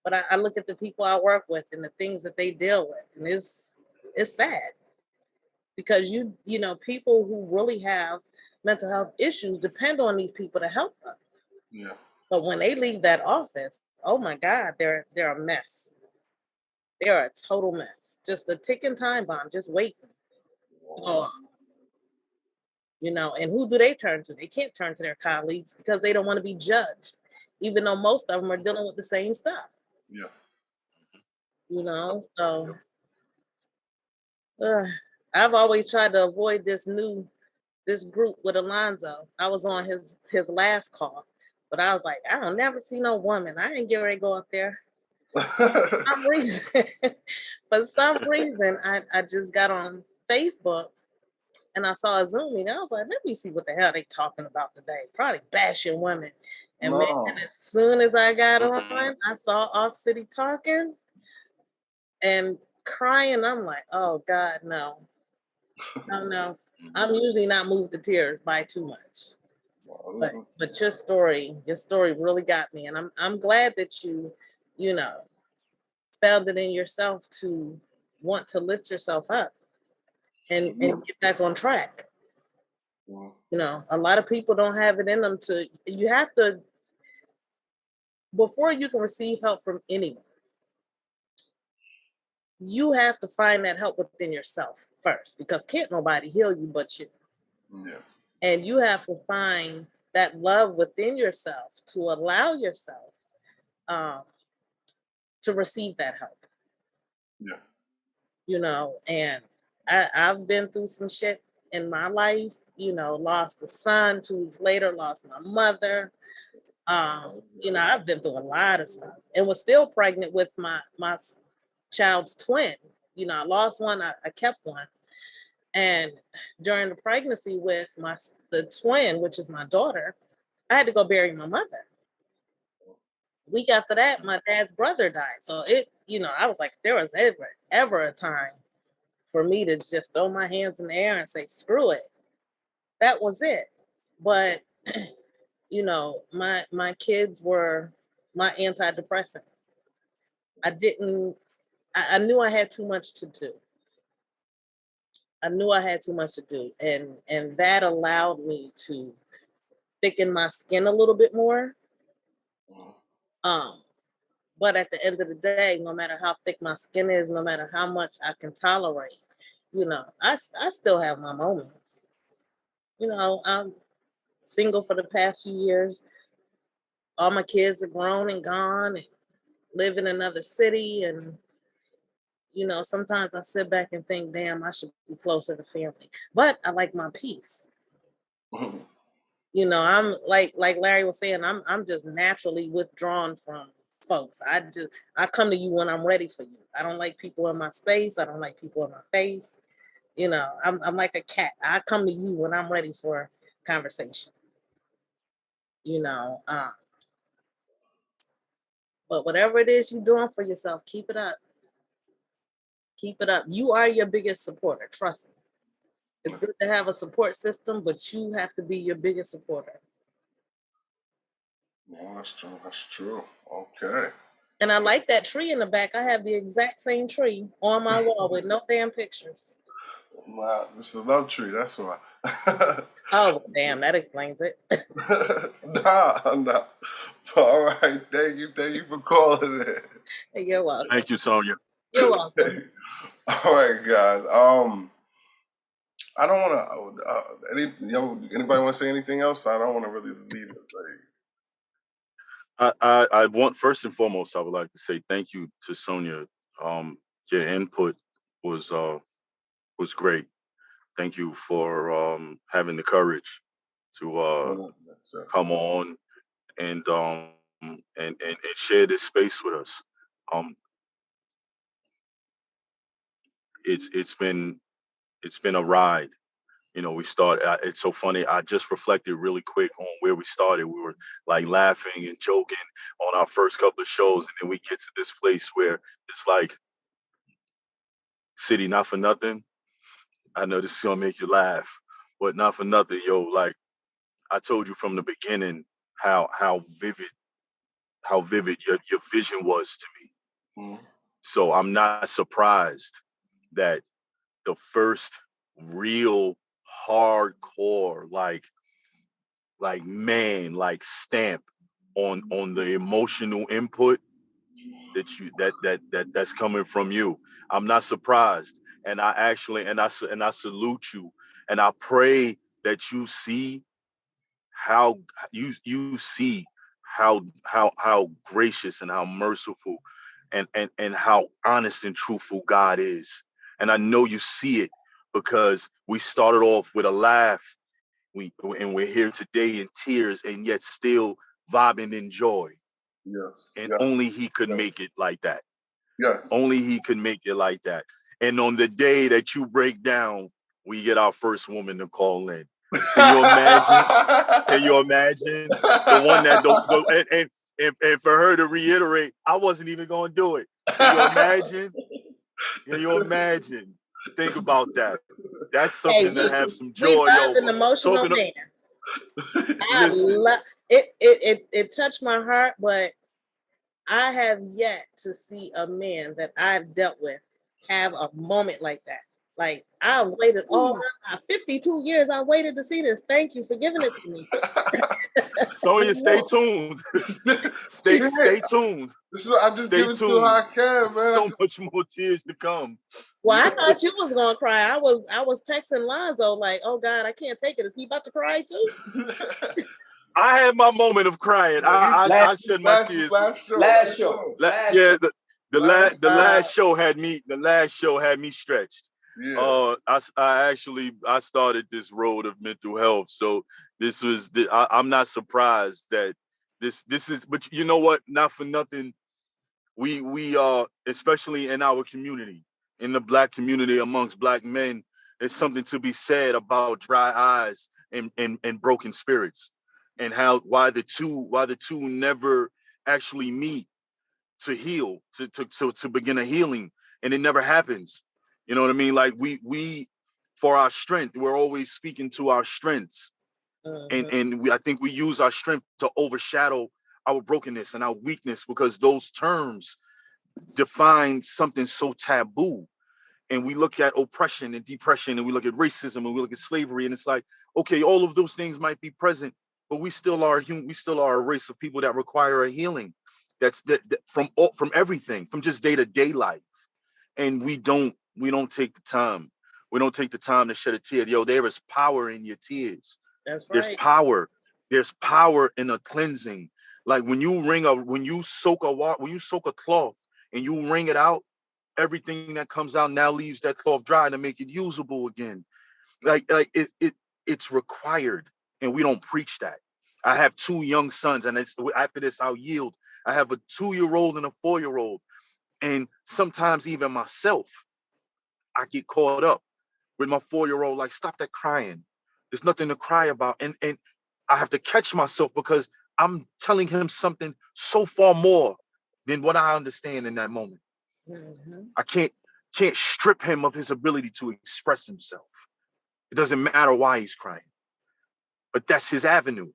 But I look at the people I work with and the things that they deal with, and it's sad because people who really have mental health issues depend on these people to help them. Yeah. But when they leave that office, oh my God, they're a mess. They're a total mess. Just a ticking time bomb, just waiting. And who do they turn to? They can't turn to their colleagues because they don't want to be judged, even though most of them are dealing with the same stuff. Yeah. So I've always tried to avoid this group with Alonzo. I was on his last call, but I was like, I don't never see no woman. I ain't getting ready to go up there. For some reason, I just got on Facebook and I saw a Zoom meeting. I was like, let me see what the hell they talking about today. Probably bashing women. And man, as soon as I got on, I saw Off City talking and crying. I'm like, oh God, no. No. I'm usually not moved to tears by too much. But your story really got me. And I'm glad that you found it in yourself to want to lift yourself up and get back on track. You know, a lot of people don't have it in them to, you have to, before you can receive help from anyone, you have to find that help within yourself first, because can't nobody heal you but you. Yeah. And you have to find that love within yourself to allow yourself to receive that help. Yeah. You know, and I've been through some shit in my life, you know, lost a son, 2 weeks later, lost my mother. You know, I've been through a lot of stuff and was still pregnant with my child's twin. You know, I lost one, I kept one. And during the pregnancy with the twin, which is my daughter, I had to go bury my mother. Week after that, my dad's brother died. So it, you know, I was like, there was ever a time for me to just throw my hands in the air and say, screw it. That was it. But, you know, my kids were my antidepressant. I knew I had too much to do. And that allowed me to thicken my skin a little bit more. But at the end of the day, no matter how thick my skin is, no matter how much I can tolerate, you know, I still have my moments. You know, I'm single for the past few years. All my kids are grown and gone and live in another city. And, you know, sometimes I sit back and think, damn, I should be closer to family. But I like my peace. You know, I'm like Larry was saying, I'm just naturally withdrawn from folks. I come to you when I'm ready for you. I don't like people in my space. I don't like people in my face. You know, I'm like a cat. I come to you when I'm ready for conversation. You know, but whatever it is you're doing for yourself, keep it up. Keep it up. You are your biggest supporter. Trust me. It's good to have a support system, but you have to be your biggest supporter. No, that's true. That's true. Okay. And I like that tree in the back. I have the exact same tree on my wall with no damn pictures. Wow, this is a love tree. That's why. Oh, damn, that explains it. Nah. All right, thank you for calling in. You're welcome. Thank you, Sonia. You're welcome. All right, guys. I don't want to. Anybody want to say anything else? I don't want to really leave it. I want, first and foremost, I would like to say thank you to Sonia. Your input was great. Thank you for having the courage to come on and share this space with us. It's been a ride. You know, it's so funny. I just reflected really quick on where we started. We were like laughing and joking on our first couple of shows. And then we get to this place where it's like, City, not for nothing. I know this is going to make you laugh, but not for nothing, yo. Like I told you from the beginning, how vivid your vision was to me. So I'm not surprised that the first real hardcore, like stamp on the emotional input that's coming from you. I'm not surprised, and I salute you, and I pray that you see how you see how gracious and how merciful and how honest and truthful God is. And I know you see it because we started off with a laugh. We're here today in tears and yet still vibing in joy. Yes. And Yes. only he could make it like that. Yes. Only he could make it like that. And on the day that you break down, we get our first woman to call in. Can you imagine? Can you imagine the one that and for her to reiterate, I wasn't even going to do it. Can you imagine? Can you imagine? Think about that. That's something to have some joy over. An emotional man. I love it. It touched my heart, but I have yet to see a man that I've dealt with have a moment like that. Like, I waited all my 52 years. I waited to see this. Thank you for giving it to me. Sonya, stay tuned. Stay tuned. This is what I just Stay give it to how I can, man. So much more tears to come. Well, I thought you was gonna cry. I was texting Lonzo like, "Oh God, I can't take it. Is he about to cry too?" I had my moment of crying. I shed my tears. Last show. The last show had me. The last show had me stretched. Yeah. I started this road of mental health. So this was I'm not surprised that this is. But you know what? Not for nothing. We especially in our community, in the Black community, amongst Black men, there's something to be said about dry eyes and broken spirits, and why the two never actually meet to heal, to begin a healing, and it never happens. You know what I mean? Like we for our strength, we're always speaking to our strengths, and I think we use our strength to overshadow our brokenness and our weakness, because those terms define something so taboo. And we look at oppression and depression, and we look at racism, and we look at slavery, and it's like, okay, all of those things might be present, but we still are human. We still are a race of people that require a healing. That from everything, from just day-to-day life. And we don't take the time. We don't take the time to shed a tear. Yo, there is power in your tears. That's right. There's power. There's power in a cleansing. Like when you soak a cloth and you wring it out, everything that comes out now leaves that cloth dry to make it usable again. Like it's required, and we don't preach that. I have 2 young sons, and after this I'll yield. I have a 2-year-old and a 4-year-old, and sometimes even myself, I get caught up with my 4-year-old. Like, stop that crying. There's nothing to cry about, and I have to catch myself, because I'm telling him something so far more than what I understand in that moment. I can't strip him of his ability to express himself. It doesn't matter why he's crying, but that's his avenue,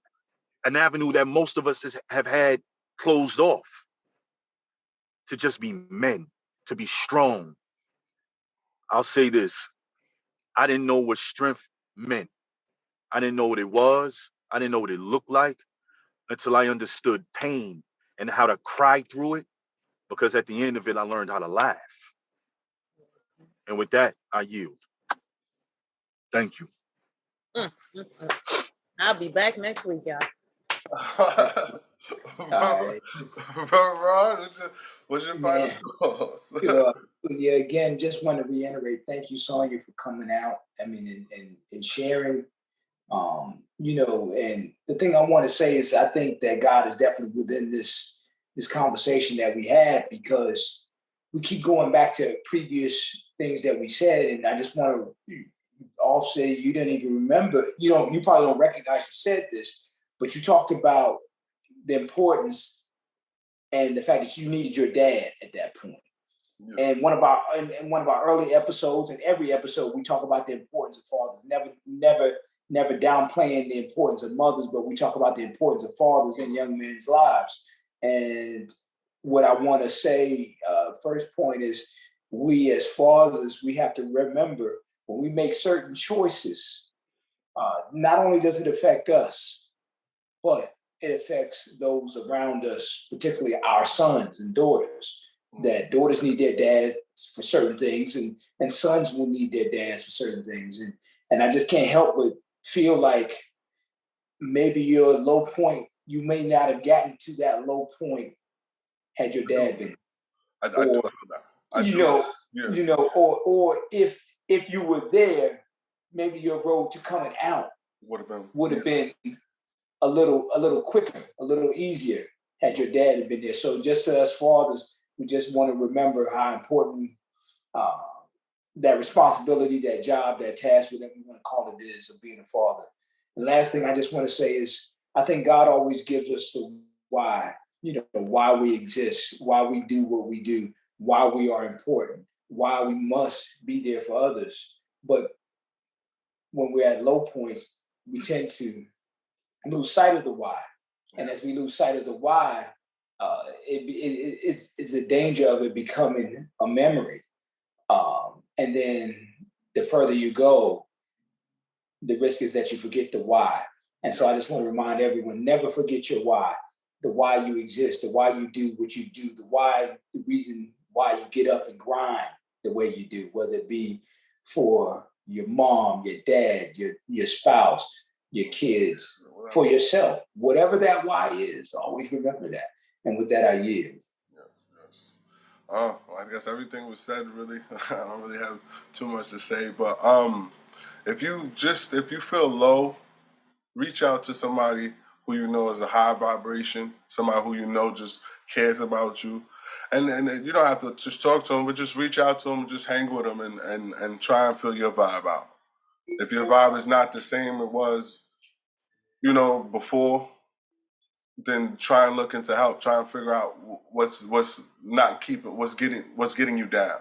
an avenue that most of us have had closed off, to just be men, to be strong. I'll say this. I didn't know what strength meant. I didn't know what it was. I didn't know what it looked like until I understood pain and how to cry through it, because at the end of it, I learned how to laugh. And with that, I yield. Thank you. I'll be back next week, y'all. Ron, what's your final thoughts? Yeah, again, just want to reiterate, thank you, Sonya, for coming out. I mean, and sharing. And the thing I want to say is, I think that God is definitely within this conversation that we had, because we keep going back to previous things that we said, and I just want to all say, you didn't even remember. You probably don't recognize you said this, but you talked about the importance and the fact that you needed your dad at that point. Yeah. And one of our early episodes, and every episode, we talk about the importance of fathers. Never downplaying the importance of mothers, but we talk about the importance of fathers in young men's lives. And what I want to say, first point is, we as fathers, we have to remember, when we make certain choices, not only does it affect us, but it affects those around us, particularly our sons and daughters. That daughters need their dads for certain things, and sons will need their dads for certain things. And I just can't help but feel like maybe your low point, you may not have gotten to that low point had your dad been. Or if you were there, maybe your road to coming out would have been a little quicker, a little easier had your dad have been there. So just as fathers, we just want to remember how important that responsibility, that job, that task, whatever you want to call it, is of being a father. The last thing I just want to say is, I think God always gives us the why, why we exist, why we do what we do, why we are important, why we must be there for others. But when we're at low points, we tend to lose sight of the why. And as we lose sight of the why, it's a danger of it becoming a memory. And then the further you go, the risk is that you forget the why. And so I just want to remind everyone, never forget your why, the why you exist, the why you do what you do, the reason why you get up and grind the way you do, whether it be for your mom, your dad, your spouse, your kids, for yourself, whatever that why is, always remember that. And with that, I yield. Well, I guess everything was said, really. I don't really have too much to say, but if you feel low, reach out to somebody who you know is a high vibration, somebody who you know just cares about you. And you don't have to just talk to them, but just reach out to them, just hang with them and try and feel your vibe out. If your vibe is not the same it was, before, then try and look into help. Try and figure out what's getting you down.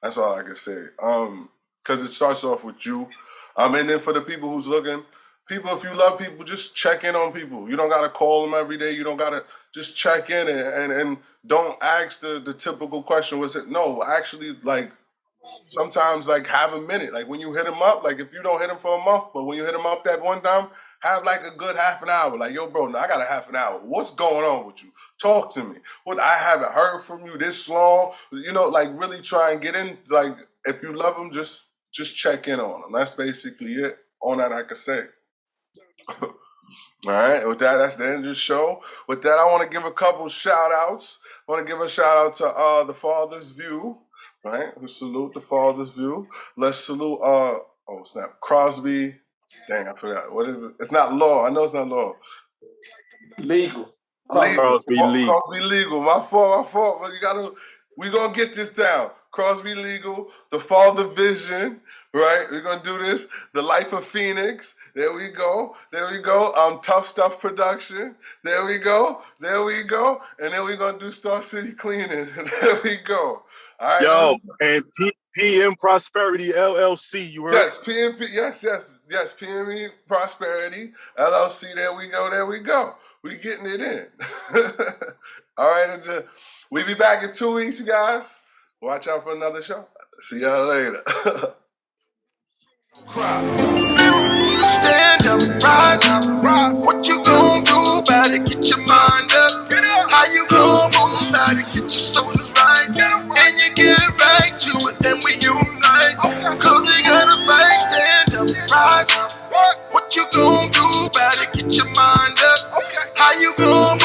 That's all I can say. Because it starts off with you. And then for the people who's looking, if you love people, just check in on people. You don't gotta call them every day. You don't gotta just check in and don't ask the typical question. Was it? No, actually, sometimes have a minute. When you hit them up, if you don't hit them for a month, but when you hit them up that one time, have a good half an hour. Yo, bro, now I got a half an hour. What's going on with you? Talk to me. What, I haven't heard from you this long. Really try and get in. If you love them, just check in on them. That's basically it. On that, I can say. All right, with that, that's the end of the show. With that, I want to give a couple shout outs. I want to give a shout out to the Father's View. Right, we salute the Father's View. Let's salute Crosby. Dang, I forgot. What is it? It's not law. I know it's not law. Legal. Crosby Legal. Crosby Legal. My fault. But we gonna get this down. Crosby Legal, the Father Vision, right? We're gonna do this. The Life of Phoenix. There we go. Tough Stuff Production. There we go. And then we're gonna do Star City Cleaning. There we go. All right. Yo, and PM Prosperity LLC. You heard? Yes, PMP. Yes. PME Prosperity LLC. There we go. We getting it in. All right. We be back in 2 weeks, guys. Watch out for another show. See y'all later. Stand up, rise up, what you gonna do about it? Get your mind up, how you gonna move about it? Get your shoulders right, and you get right to it, and we unite, cause we gotta fight. Stand up, rise up, what you gonna do about it? Get your mind up, how you gonna